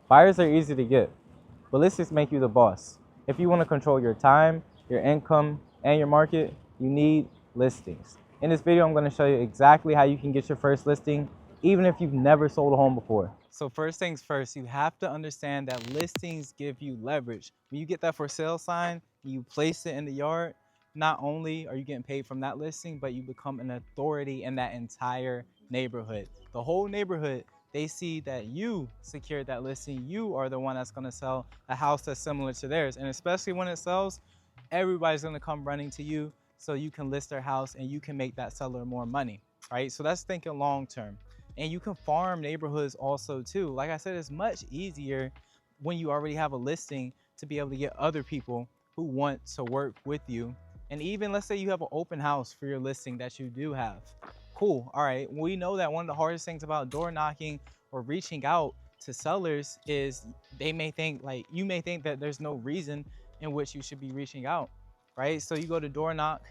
Buyers are easy to get, but listings make you the boss. If you want to control your time, your income, and your market, you need listings. In this video, I'm going to show you exactly how you can get your first listing, even if you've never sold a home before. So first things first, you have to understand that listings give you leverage. When you get that for sale sign, you place it in the yard, not only are you getting paid from that listing, but you become an authority in that entire neighborhood. The whole neighborhood, they see that you secured that listing. You are the one that's going to sell a house that's similar to theirs. And especially when it sells, everybody's going to come running to you so you can list their house and you can make that seller more money, right? So that's thinking long term. And you can farm neighborhoods also too. Like I said, it's much easier when you already have a listing to be able to get other people who want to work with you. And even let's say you have an open house for your listing that you do have. Cool. All right. We know that one of the hardest things about door knocking or reaching out to sellers is they may think like you may think that there's no reason in which you should be reaching out, right? So you go to door knock,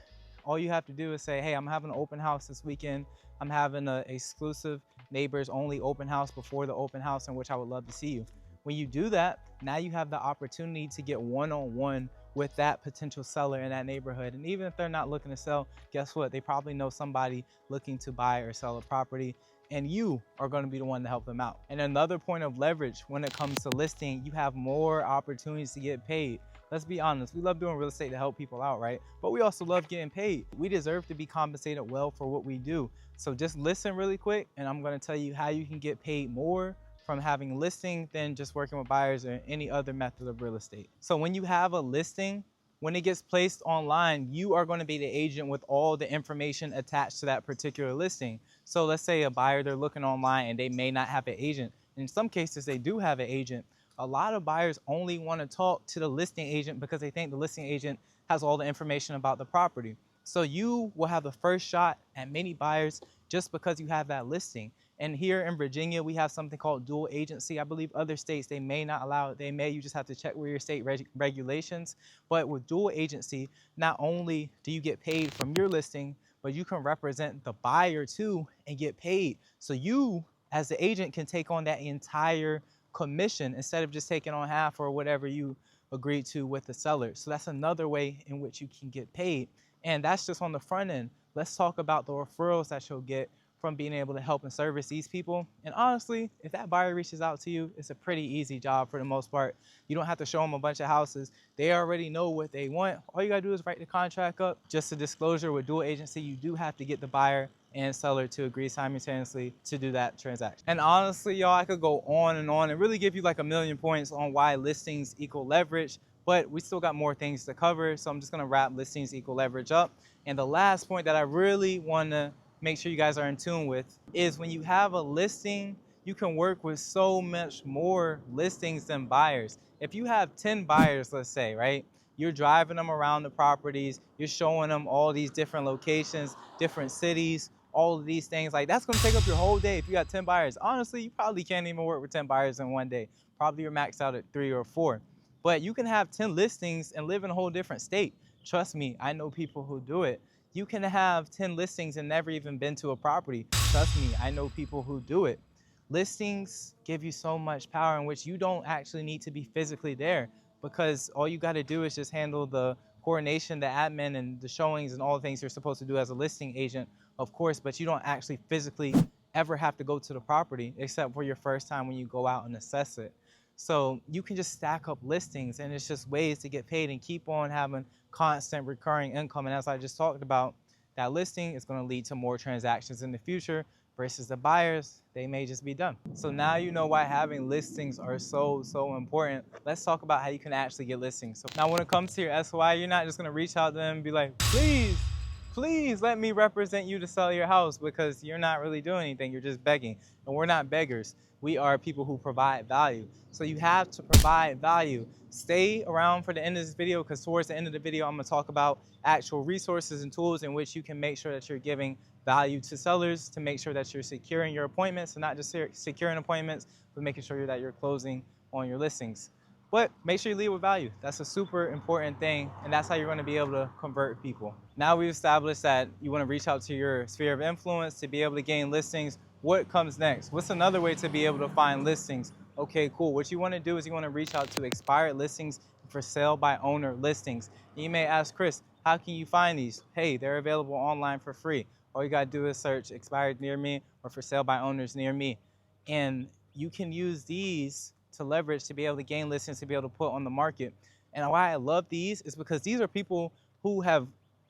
all you have to do is say, hey, I'm having an open house this weekend. I'm having an exclusive neighbors only open house before the open house in which I would love to see you. When you do that, now you have the opportunity to get one-on-one with that potential seller in that neighborhood. And even if they're not looking to sell, guess what? They probably know somebody looking to buy or sell a property, and you are going to be the one to help them out. And another point of leverage when it comes to listing, you have more opportunities to get paid. Let's be honest, we love doing real estate to help people out, right? But we also love getting paid. We deserve to be compensated well for what we do. So just listen really quick, and I'm going to tell you how you can get paid more from having a listing than just working with buyers or any other method of real estate. So when you have a listing, when it gets placed online, you are going to be the agent with all the information attached to that particular listing. So let's say a buyer, they're looking online and they may not have an agent. In some cases, they do have an agent. A lot of buyers only want to talk to the listing agent because they think the listing agent has all the information about the property. So you will have the first shot at many buyers just because you have that listing. And here in Virginia, we have something called dual agency. I believe other states, they may not allow it. You just have to check with your state regulations. But with dual agency, not only do you get paid from your listing, but you can represent the buyer too and get paid. So you, as the agent, can take on that entire commission instead of just taking on half or whatever you agreed to with the seller. So that's another way in which you can get paid. And that's just on the front end. Let's talk about the referrals that you'll get from being able to help and service these people. And honestly, if that buyer reaches out to you, it's a pretty easy job for the most part. You don't have to show them a bunch of houses. They already know what they want. All you gotta do is write the contract up. Just a disclosure, with dual agency, you do have to get the buyer and seller to agree simultaneously to do that transaction. And honestly, y'all, I could go on and really give you like a million points on why listings equal leverage, but we still got more things to cover. So I'm just gonna wrap listings equal leverage up. And the last point that I really wanna make sure you guys are in tune with is when you have a listing, you can work with so much more listings than buyers. If you have 10 buyers, let's say, right? You're driving them around the properties, you're showing them all these different locations, different cities, all of these things. Like, that's gonna take up your whole day if you got 10 buyers. Honestly, you probably can't even work with 10 buyers in one day. Probably you're maxed out at 3 or 4. But you can have 10 listings and live in a whole different state. Trust me, I know people who do it. You can have 10 listings and never even been to a property. Trust me, I know people who do it. Listings give you so much power in which you don't actually need to be physically there, because all you got to do is just handle the coordination, the admin, and the showings and all the things you're supposed to do as a listing agent, of course, but you don't actually physically ever have to go to the property except for your first time when you go out and assess it. So you can just stack up listings, and it's just ways to get paid and keep on having constant recurring income. And as I just talked about, that listing is going to lead to more transactions in the future versus the buyers, they may just be done. So now you know why having listings are so important. Let's talk about how you can actually get listings. So now when it comes to your SOI, you're not just going to reach out to them and be like, please let me represent you to sell your house, because you're not really doing anything. You're just begging. And we're not beggars. We are people who provide value. So you have to provide value. Stay around for the end of this video, because towards the end of the video, I'm going to talk about actual resources and tools in which you can make sure that you're giving value to sellers, to make sure that you're securing your appointments, and not just securing appointments, but making sure that you're closing on your listings. But make sure you lead with value. That's a super important thing, and that's how you're going to be able to convert people. Now we've established that you want to reach out to your sphere of influence to be able to gain listings. What comes next? What's another way to be able to find listings Okay, cool. What you want to do is you want to reach out to expired listings for sale by owner listings. And you may ask, Chris, how can you find these? Hey, they're available online for free. All you got to do is search expired near me or for sale by owners near me. And you can use these to leverage to be able to gain listings to be able to put on the market. And why I love these is because these are people who have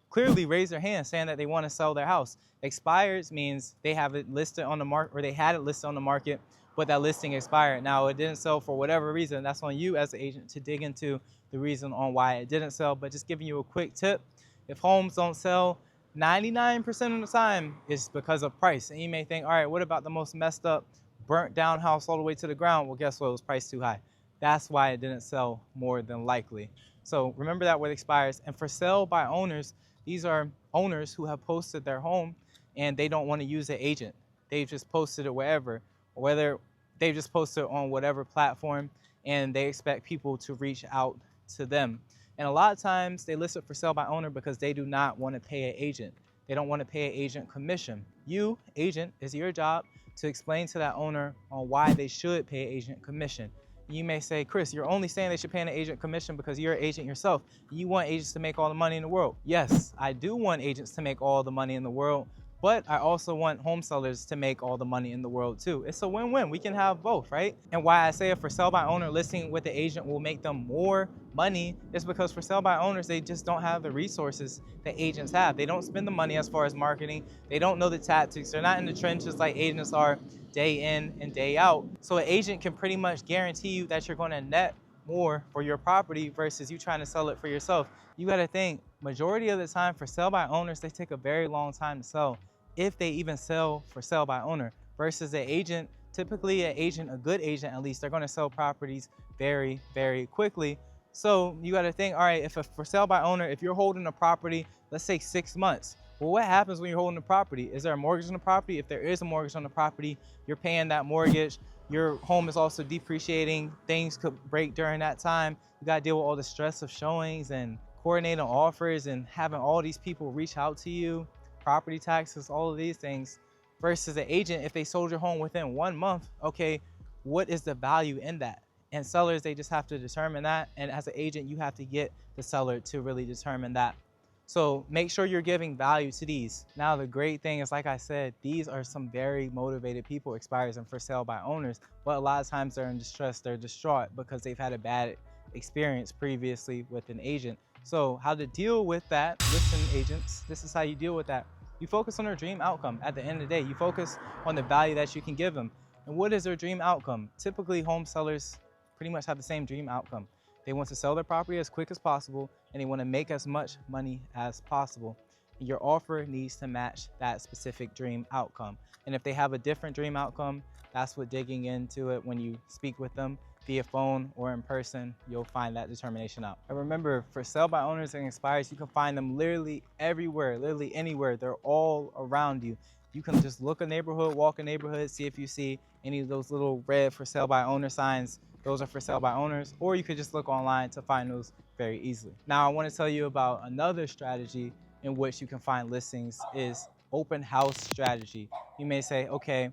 clearly raised their hand saying that they want to sell their house. Expired means they have it listed on the market, or they had it listed on the market, but that listing expired. Now it didn't sell for whatever reason. That's on you as the agent to dig into the reason on why it didn't sell. But just giving you a quick tip, if homes don't sell, 99% of the time it's because of price. And you may think, all right, what about the most messed up, burnt down house all the way to the ground? Well, guess what? It was priced too high. That's why it didn't sell more than likely. So remember that with expires. And for sale by owners, these are owners who have posted their home and they don't want to use an agent. They've just posted it wherever, or whether they've just posted it on whatever platform, and they expect people to reach out to them. And a lot of times they list it for sale by owner because they do not want to pay an agent. They don't want to pay an agent commission. You, agent, is your job to explain to that owner on why they should pay an agent commission. You may say, Chris, you're only saying they should pay an agent commission because you're an agent yourself. You want agents to make all the money in the world. Yes, I do want agents to make all the money in the world, but I also want home sellers to make all the money in the world too. It's a win-win. We can have both, right? And why I say a for sale by owner listing with the agent will make them more money is because for sale by owners, they just don't have the resources that agents have. They don't spend the money as far as marketing. They don't know the tactics. They're not in the trenches like agents are day in and day out. So an agent can pretty much guarantee you that you're going to net more for your property versus you trying to sell it for yourself. You got to think, majority of the time for sale by owners, they take a very long time to sell, if they even sell for sale by owner, versus an agent. Typically an agent, a good agent at least, they're going to sell properties very, very quickly. So you got to think, all right, if a for sale by owner, if you're holding a property, let's say 6 months, well, what happens when you're holding the property? Is there a mortgage on the property? If there is a mortgage on the property, you're paying that mortgage. Your home is also depreciating. Things could break during that time. You got to deal with all the stress of showings and coordinating offers and having all these people reach out to you, property taxes, all of these things. Versus an agent, if they sold your home within 1 month, okay, what is the value in that? And sellers, they just have to determine that. And as an agent, you have to get the seller to really determine that. So make sure you're giving value to these. Now, the great thing is, like I said, these are some very motivated people, expires and for sale by owners, but a lot of times they're in distress, they're distraught because they've had a bad experience previously with an agent. So how to deal with that, listen agents, this is how you deal with that. You focus on their dream outcome. At the end of the day, you focus on the value that you can give them. And what is their dream outcome? Typically, home sellers pretty much have the same dream outcome. They want to sell their property as quick as possible, and they want to make as much money as possible. And your offer needs to match that specific dream outcome. And if they have a different dream outcome, that's what digging into it when you speak with them via phone or in person, you'll find that determination out. And remember, for sale by owners and expires, you can find them literally everywhere, literally anywhere. They're all around you. You can just look a neighborhood, walk a neighborhood, see if you see any of those little red for sale by owner signs. Those are for sale by owners, or you could just look online to find those very easily. Now, I want to tell you about another strategy in which you can find listings is open house strategy. You may say, okay,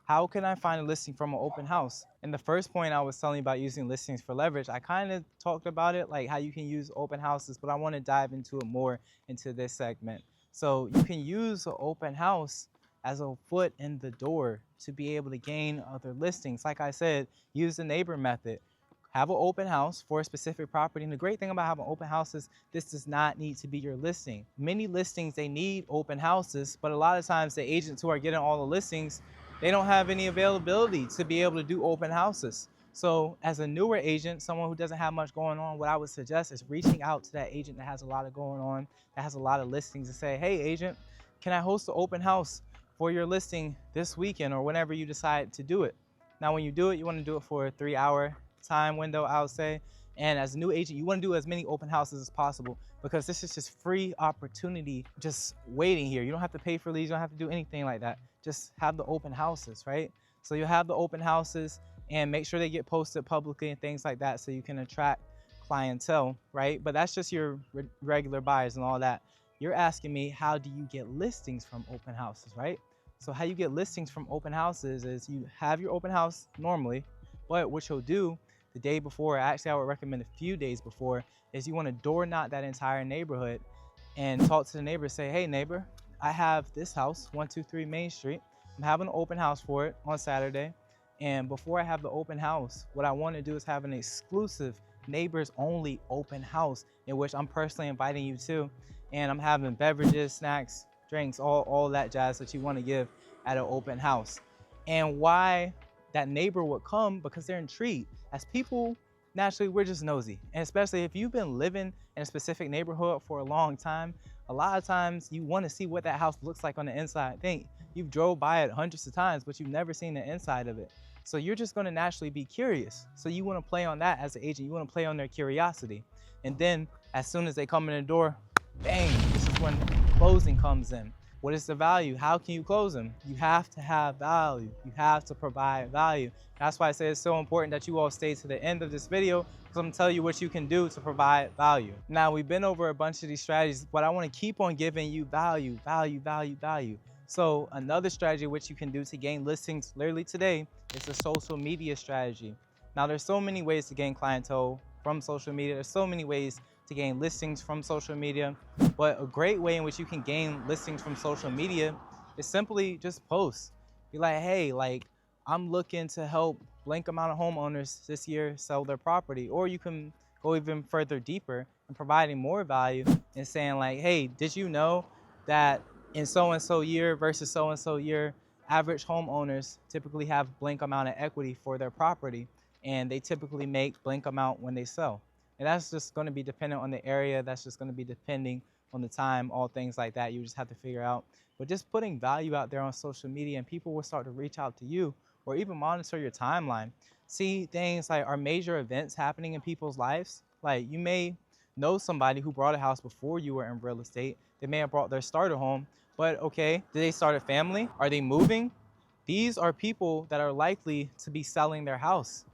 how can I find a listing from an open house? And the first point I was telling you about using listings for leverage, I kind of talked about it, like how you can use open houses, but I want to dive into it more into this segment. So you can use an open house as a foot in the door to be able to gain other listings. Like I said, use the neighbor method. Have an open house for a specific property. And the great thing about having open houses, this does not need to be your listing. Many listings, they need open houses, but a lot of times the agents who are getting all the listings, they don't have any availability to be able to do open houses. So as a newer agent, someone who doesn't have much going on, what I would suggest is reaching out to that agent that has a lot of going on, that has a lot of listings, and say, hey agent, can I host an open house for your listing this weekend or whenever you decide to do it? Now, when you do it, you want to do it for a 3-hour time window, I would say. And as a new agent, you want to do as many open houses as possible because this is just free opportunity just waiting here. You don't have to pay for leads. You don't have to do anything like that. Just have the open houses, right? So you'll have the open houses and make sure they get posted publicly and things like that so you can attract clientele, right? But that's just your regular buyers and all that. You're asking me, how do you get listings from open houses, right? So how you get listings from open houses is you have your open house normally, But what you'll do the day before, actually I would recommend a few days before, is you want to door knock that entire neighborhood and talk to the neighbor. Say, hey neighbor, I have this house, 123 Main Street. I'm having an open house for it on Saturday. And before I have the open house, what I want to do is have an exclusive neighbors only open house in which I'm personally inviting you to. And I'm having beverages, snacks, drinks, all that jazz that you want to give at an open house. And why that neighbor would come? Because they're intrigued. As people, naturally, we're just nosy. And especially if you've been living in a specific neighborhood for a long time, a lot of times you want to see what that house looks like on the inside. Think you've drove by it hundreds of times, but you've never seen the inside of it. So you're just going to naturally be curious. So you want to play on that as an agent. You want to play on their curiosity. And then as soon as they come in the door, bang, this is when closing comes in. What is the value? How can you close them? You have to have value. You have to provide value. That's why I say it's so important that you all stay to the end of this video, because I'm gonna tell you what you can do to provide value. Now, we've been over a bunch of these strategies, but I wanna keep on giving you value, value, value, value. So another strategy which you can do to gain listings literally today is the social media strategy. Now, there's so many ways to gain clientele from social media. There's so many ways to gain listings from social media, but a great way in which you can gain listings from social media is simply just post. Be like, hey, like I'm looking to help blank amount of homeowners this year sell their property. Or you can go even further deeper and providing more value and saying like, hey, did you know that in so-and-so year versus so-and-so year, average homeowners typically have blank amount of equity for their property, and they typically make blank amount when they sell. And that's just going to be dependent on the area. That's just going to be depending on the time, all things like that. You just have to figure out. But just putting value out there on social media, and people will start to reach out to you or even monitor your timeline. See things like, are major events happening in people's lives? Like you may know somebody who bought a house before you were in real estate. They may have brought their starter home, but okay, did they start a family? Are they moving? These are people that are likely to be selling their house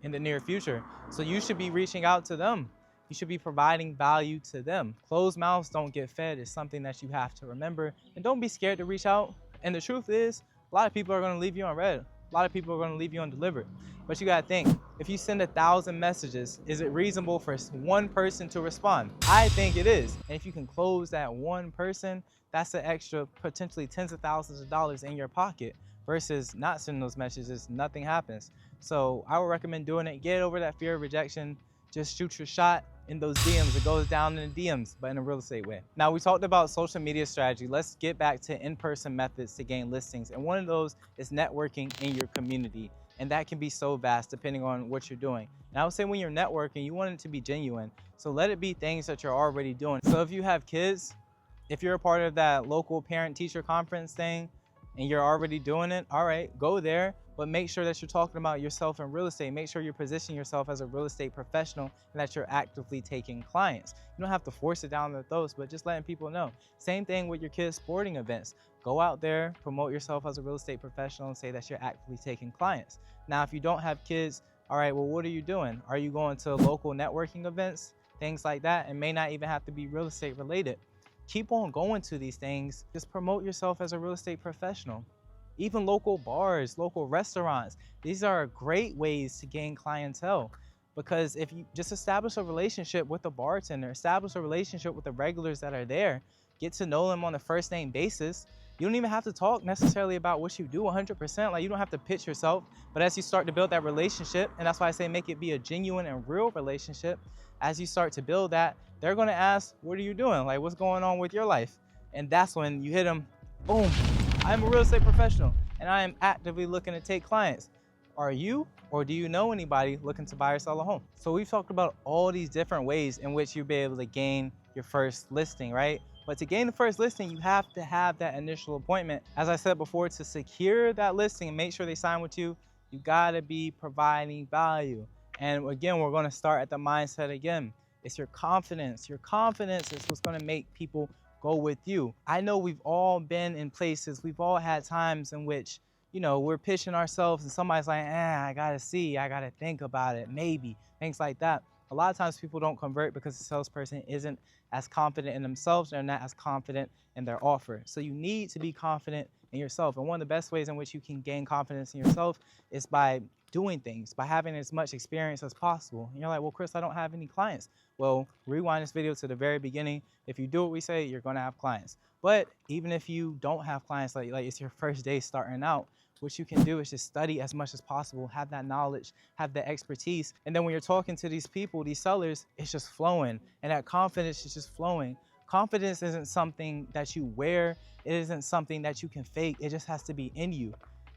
in the near future. So you should be reaching out to them. You should be providing value to them. Closed mouths don't get fed is something that you have to remember. And don't be scared to reach out. And the truth is, a lot of people are gonna leave you unread. A lot of people are gonna leave you undelivered. But you gotta think, if you send 1,000 messages, is it reasonable for one person to respond? I think it is. And if you can close that one person, that's an extra potentially tens of thousands of dollars in your pocket versus not sending those messages, nothing happens. So I would recommend doing it. Get over that fear of rejection. Just shoot your shot in those DMs. It goes down in the DMs, but in a real estate way. Now, we talked about social media strategy. Let's get back to in-person methods to gain listings. And one of those is networking in your community. And that can be so vast depending on what you're doing. And I would say when you're networking, you want it to be genuine. So let it be things that you're already doing. So if you have kids, if you're a part of that local parent-teacher conference thing, and you're already doing it, all right, go there, but make sure that you're talking about yourself in real estate. Make sure you're positioning yourself as a real estate professional and that you're actively taking clients. You don't have to force it down their throats, but just letting people know. Same thing with your kids' sporting events. Go out there, promote yourself as a real estate professional and say that you're actively taking clients. Now, if you don't have kids, all right, well, what are you doing? Are you going to local networking events, things like that? And may not even have to be real estate related. Keep on going to these things. Just promote yourself as a real estate professional. Even local bars, local restaurants. These are great ways to gain clientele, because if you just establish a relationship with the bartender, establish a relationship with the regulars that are there, get to know them on a first name basis. You don't even have to talk necessarily about what you do 100%. Like you don't have to pitch yourself, but as you start to build that relationship, and that's why I say make it be a genuine and real relationship, as you start to build that, they're gonna ask, what are you doing? Like what's going on with your life? And that's when you hit them, boom, I'm a real estate professional and I am actively looking to take clients. Are you, or do you know anybody looking to buy or sell a home? So we've talked about all these different ways in which you'll be able to gain your first listing, right? But to gain the first listing, you have to have that initial appointment. As I said before, to secure that listing and make sure they sign with you, you gotta be providing value. And again, we're gonna start at the mindset again. It's your confidence. Your confidence is what's gonna make people go with you. I know we've all been in places, we've all had times in which, you know, we're pitching ourselves and somebody's like, I gotta see, I gotta think about it, maybe, things like that. A lot of times people don't convert because the salesperson isn't as confident in themselves, they're not as confident in their offer. So you need to be confident in yourself. And one of the best ways in which you can gain confidence in yourself is by doing things, by having as much experience as possible. And you're like, well, Chris, I don't have any clients. Well, rewind this video to the very beginning. If you do what we say, you're gonna have clients. But even if you don't have clients, like it's your first day starting out, what you can do is just study as much as possible, have that knowledge, have the expertise. And then when you're talking to these people, these sellers, it's just flowing. And that confidence is just flowing. Confidence isn't something that you wear. It isn't something that you can fake. It just has to be in you.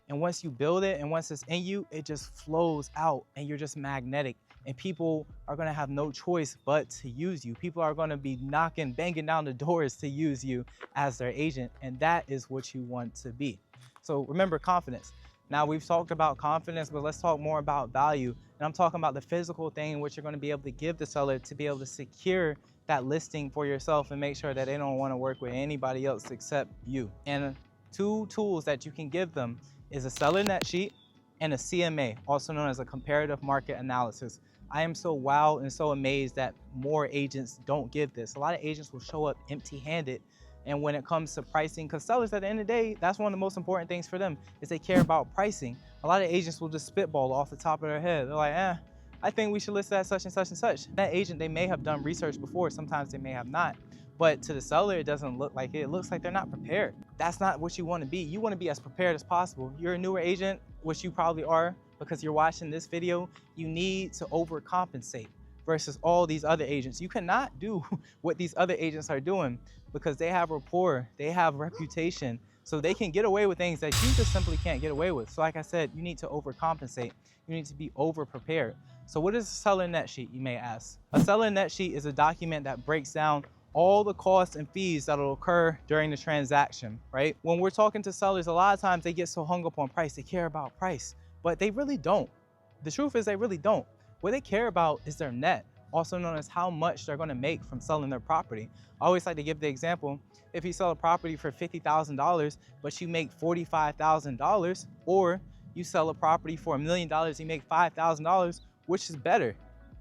And once you build it and once it's in you, it just flows out and you're just magnetic. And people are gonna have no choice but to use you. People are gonna be knocking, banging down the doors to use you as their agent. And that is what you want to be. So remember, confidence. Now we've talked about confidence, but let's talk more about value. And I'm talking about the physical thing in which you're gonna be able to give the seller to be able to secure that listing for yourself and make sure that they don't wanna work with anybody else except you. And two tools that you can give them is a seller net sheet and a CMA, also known as a comparative market analysis. I am so wowed and so amazed that more agents don't give this. A lot of agents will show up empty-handed. And when it comes to pricing, because sellers at the end of the day, that's one of the most important things for them is they care about pricing. A lot of agents will just spitball off the top of their head. They're like, I think we should list it at such and such and such. That agent, they may have done research before, sometimes they may have not. But to the seller, it doesn't look like it. It looks like they're not prepared. That's not what you want to be. You want to be as prepared as possible. You're a newer agent, which you probably are because you're watching this video. You need to overcompensate versus all these other agents. You cannot do what these other agents are doing because they have rapport, they have reputation, so they can get away with things that you just simply can't get away with. So like I said, you need to overcompensate. You need to be over-prepared. So what is a seller net sheet, you may ask? A seller net sheet is a document that breaks down all the costs and fees that will occur during the transaction, right? When we're talking to sellers, a lot of times they get so hung up on price, they care about price, but they really don't. The truth is they really don't. What they care about is their net, also known as how much they're gonna make from selling their property. I always like to give the example, if you sell a property for $50,000, but you make $45,000, or you sell a property for $1 million, you make $5,000, which is better?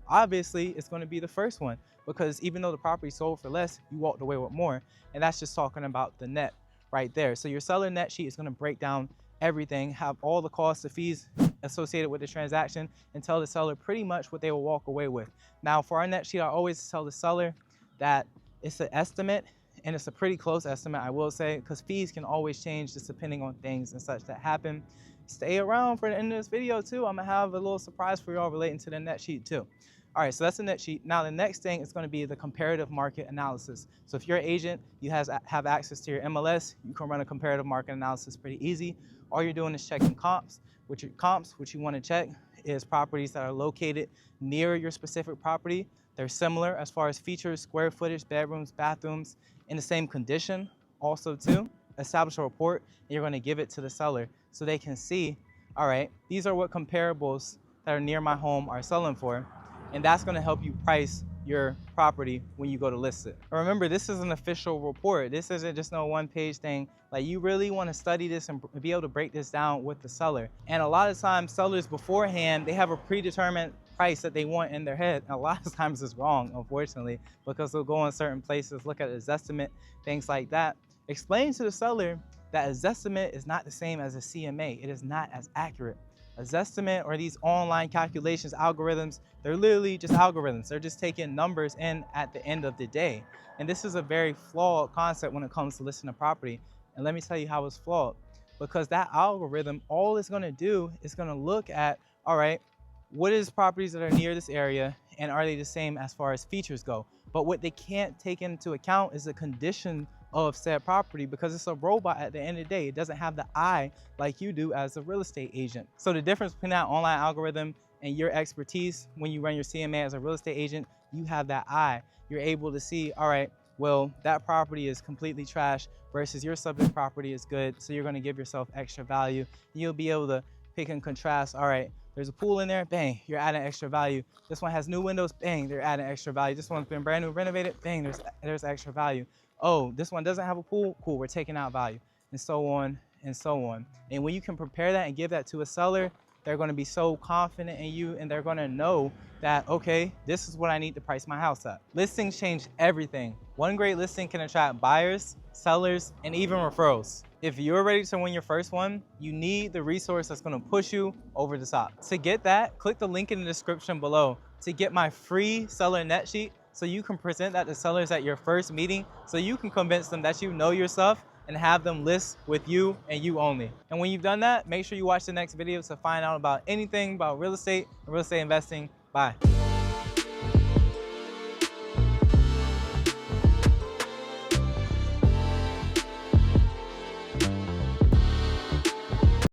Obviously, it's gonna be the first one because even though the property sold for less, you walked away with more. And that's just talking about the net right there. So your seller net sheet is gonna break down everything, have all the costs, the fees associated with the transaction, and tell the seller pretty much what they will walk away with. Now for our net sheet, I always tell the seller that it's an estimate and it's a pretty close estimate, I will say, because fees can always change just depending on things and such that happen. Stay around for the end of this video too. I'm gonna have a little surprise for y'all relating to the net sheet too. All right, so that's the net sheet. Now the next thing is gonna be the comparative market analysis. So if you're an agent, you have access to your MLS, you can run a comparative market analysis pretty easy. All you're doing is checking comps. What you wanna check is properties that are located near your specific property. They're similar as far as features, square footage, bedrooms, bathrooms, in the same condition also too. Establish a report and you're gonna give it to the seller so they can see, all right, these are what comparables that are near my home are selling for. And that's gonna help you price your property when you go to list it. Remember, this is an official report. This isn't just no one-page thing. Like, you really wanna study this and be able to break this down with the seller. And a lot of times, sellers beforehand, they have a predetermined price that they want in their head. And a lot of times it's wrong, unfortunately, because they'll go in certain places, look at a Zestimate, things like that. Explain to the seller that a Zestimate is not the same as a CMA. It is not as accurate. A Zestimate or these online calculations, algorithms, they're literally just algorithms. They're just taking numbers in at the end of the day. And this is a very flawed concept when it comes to listing a property. And let me tell you how it's flawed. Because that algorithm, all it's gonna do is gonna look at, all right, what is properties that are near this area and are they the same as far as features go? But what they can't take into account is the condition of said property because it's a robot at the end of the day. It doesn't have the eye like you do as a real estate agent. So the difference between that online algorithm and your expertise when you run your CMA as a real estate agent, you have that eye. You're able to see, all right, well, that property is completely trash versus your subject property is good. So you're gonna give yourself extra value. You'll be able to pick and contrast, all right, there's a pool in there, bang, you're adding extra value. This one has new windows, bang, they're adding extra value. This one's been brand new renovated, bang, there's extra value. Oh, this one doesn't have a pool, cool, we're taking out value, and so on and so on. And when you can prepare that and give that to a seller, They're going to be so confident in you, and they're going to know that, okay, this is what I need to price my house at. Listings change everything. One great listing can attract buyers, sellers, and even referrals. If you're ready to win your first one, you need the resource that's going to push you over the top. To get that, click the link in the description below to get my free seller net sheet so you can present that to sellers at your first meeting, so you can convince them that you know your stuff and have them list with you and you only. And when you've done that, make sure you watch the next video to find out about anything about real estate and real estate investing. Bye.